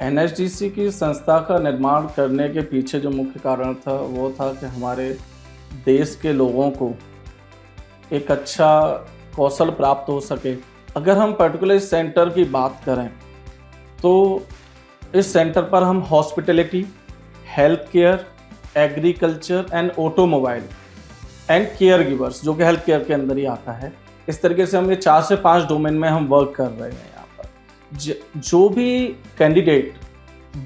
NHDC की संस्था का निर्माण करने के पीछे जो मुख्य कारण था वो था कि हमारे देश के लोगों को एक अच्छा कौशल प्राप्त हो सके। अगर हम पर्टिकुलर इस सेंटर की बात करें तो इस सेंटर पर हम hospitality, health care, agriculture and automobile and care givers, जो कि हेल्थ केयर के अंदर ही आता है, इस तरीके से हम ये 4 से 5 डोमेन में हम वर्क कर रहे हैं यहाँ पर। जो भी कैंडिडेट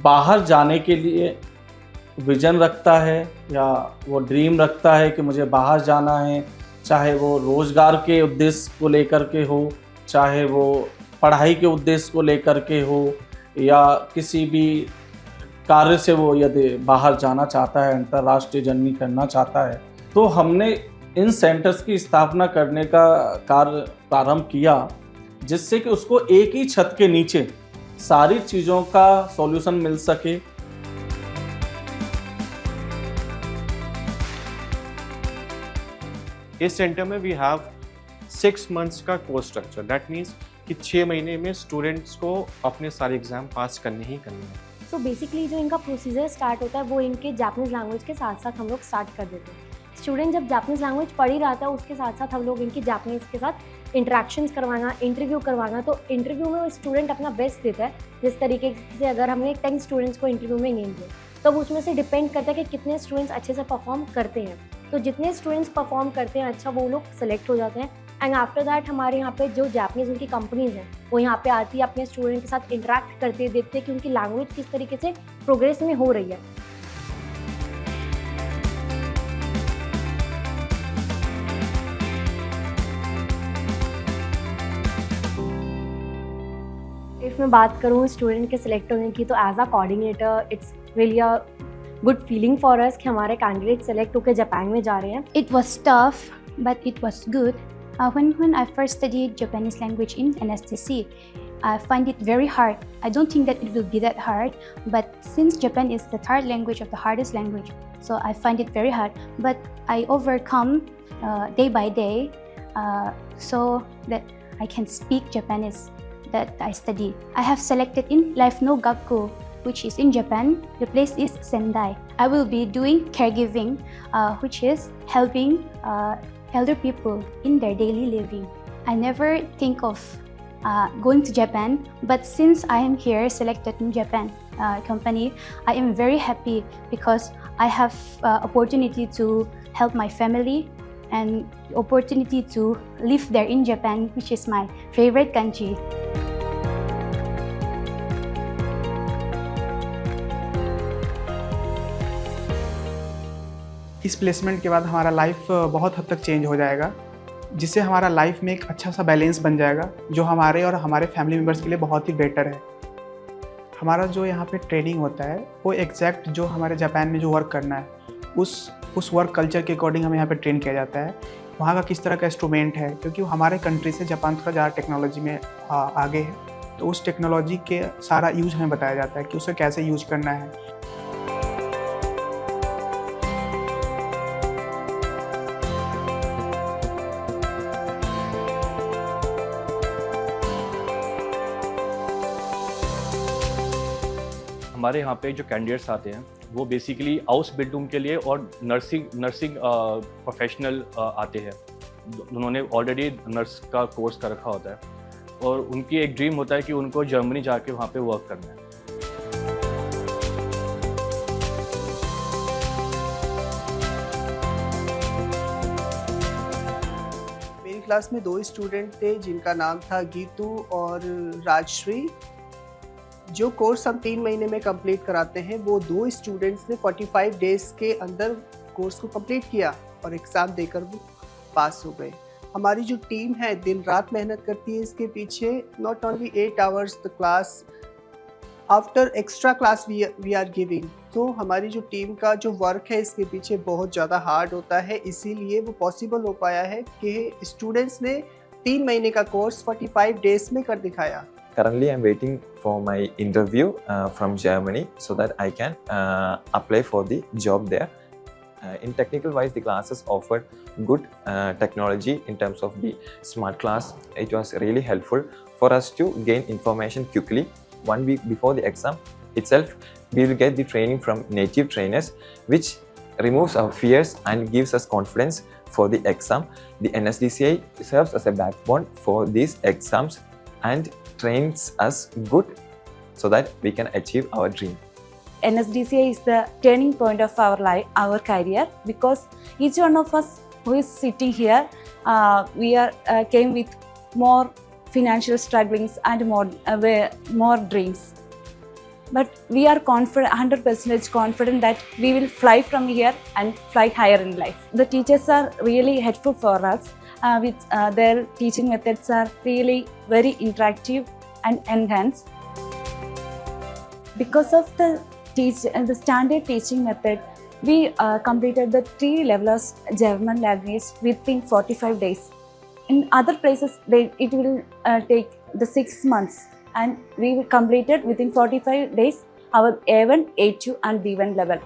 बाहर जाने के लिए विजन रखता है या वो ड्रीम रखता है कि मुझे बाहर जाना है, चाहे वो रोज़गार के उद्देश्य को लेकर के हो, चाहे वो पढ़ाई के उद्देश्य को लेकर के हो, या किसी भी कार्य से वो यदि बाहर जाना चाहता है, अंतर्राष्ट्रीय जर्नी करना चाहता है, तो हमने इन सेंटर्स की स्थापना करने का कार्य प्रारंभ किया, जिससे कि उसको एक ही छत के नीचे सारी चीज़ों का सॉल्यूशन मिल सके। इस सेंटर में वी हैव 6 मंथ्स का कोर्स स्ट्रक्चर। दैट मीन्स कि 6 महीने में स्टूडेंट्स को अपने सारे एग्जाम पास करने ही करने हैं। सो बेसिकली जो इनका प्रोसीजर स्टार्ट होता है वो इनके जापानीज़ लैंग्वेज के साथ साथ हम लोग स्टार्ट कर देते हैं। स्टूडेंट जब जापानीज़ लैंग्वेज पढ़ ही रहा था, उसके साथ साथ हम लोग इनकी जापानीज़ के साथ इंटरेक्शंस करवाना, इंटरव्यू करवाना। तो इंटरव्यू में वो स्टूडेंट अपना बेस्ट देता है। जिस तरीके से अगर हमने 10 स्टूडेंट्स को इंटरव्यू में नेम दिया, तो उसमें से डिपेंड करता है कि कितने स्टूडेंट्स अच्छे से परफॉर्म करते हैं। तो जितने स्टूडेंट्स परफॉर्म करते हैं अच्छा, वो लोग सेलेक्ट हो जाते हैं। एंड आफ्टर दैट हमारे यहाँ पे जो जापानीज़ उनकी कंपनीज़ हैं वो यहाँ पे आती है, अपने स्टूडेंट के साथ इंटरेक्ट करते हैं, देखते हैं कि उनकी लैंग्वेज किस तरीके से प्रोग्रेस में हो रही है। इफ़ मैं बात करूँ स्टूडेंट के सिलेक्ट होने की, तो as a coordinator it's really a good feeling for us कि हमारे कैंडिडेट सेलेक्ट होकर जापान में जा रहे हैं। It was tough, but it was good. When I first studied Japanese language in NSTC, I find it very hard. I don't think that it will be that hard, but since Japan is the third language of the hardest language, so I find it very hard. But I overcome day by day, so that I can speak Japanese that I study. I have selected in Life no Gakko, which is in Japan. The place is Sendai. I will be doing caregiving, which is helping elder people in their daily living. I never think of going to Japan, but since I am here selected in Japan company, I am very happy because I have opportunity to help my family and opportunity to live there in Japan, which is my favorite country. इस placement के बाद हमारा life बहुत हद तक change हो जाएगा, जिससे हमारा लाइफ में एक अच्छा सा बैलेंस बन जाएगा, जो हमारे और हमारे फैमिली मेम्बर्स के लिए बहुत ही बेटर है। हमारा जो यहाँ पे ट्रेनिंग होता है वो एग्जैक्ट जो हमारे जापान में जो वर्क करना है उस वर्क कल्चर के अकॉर्डिंग हमें यहाँ पे ट्रेन किया जाता है। वहाँ का किस तरह का इंस्ट्रूमेंट है, क्योंकि हमारे कंट्री से जापान थोड़ा ज़्यादा टेक्नोलॉजी में आगे है, तो उस टेक्नोलॉजी के सारा यूज हमें बताया जाता है कि उसे कैसे यूज करना है। हमारे यहाँ पे जो कैंडिडेट्स आते हैं वो बेसिकली हाउस बिल्डिंग के लिए और नर्सिंग प्रोफेशनल आते हैं। उन्होंने ऑलरेडी नर्स का कोर्स कर रखा होता है और उनकी एक ड्रीम होता है कि उनको जर्मनी जाके वहाँ पे वर्क करना है। मेरी क्लास में 2 स्टूडेंट थे जिनका नाम था गीतू और राजश्री। जो कोर्स हम 3 महीने में कंप्लीट कराते हैं वो 2 स्टूडेंट्स ने 45 डेज के अंदर कोर्स को कंप्लीट किया और एग्ज़ाम देकर वो पास हो गए। हमारी जो टीम है दिन रात मेहनत करती है इसके पीछे। Not only 8 hours the class, after extra class we are giving. तो हमारी जो टीम का जो वर्क है इसके पीछे बहुत ज़्यादा हार्ड होता है, इसीलिए वो पॉसिबल हो पाया है कि स्टूडेंट्स ने 3 महीने का कोर्स 45 डेज में कर दिखाया। Currently, I'm waiting for my interview from Germany so that I can apply for the job there. In technical wise, the classes offered good technology in terms of the smart class. It was really helpful for us to gain information quickly. 1 week before the exam, itself, we will get the training from native trainers, which removes our fears and gives us confidence for the exam. The NSDCI serves as a backbone for these exams and trains us good so that we can achieve our dream. NSDCI is the turning point of our life, our career, because each one of us who is sitting here, we are came with more financial strugglings and more dreams. But we are confident, 100% confident that we will fly from here and fly higher in life. The teachers are really helpful for us. With their teaching methods are really very interactive and enhanced. Because of the standard teaching method, we completed the 3 levels German language within 45 days. In other places, it will take the 6 months, and we completed within 45 days our A1, A2 and B1 level.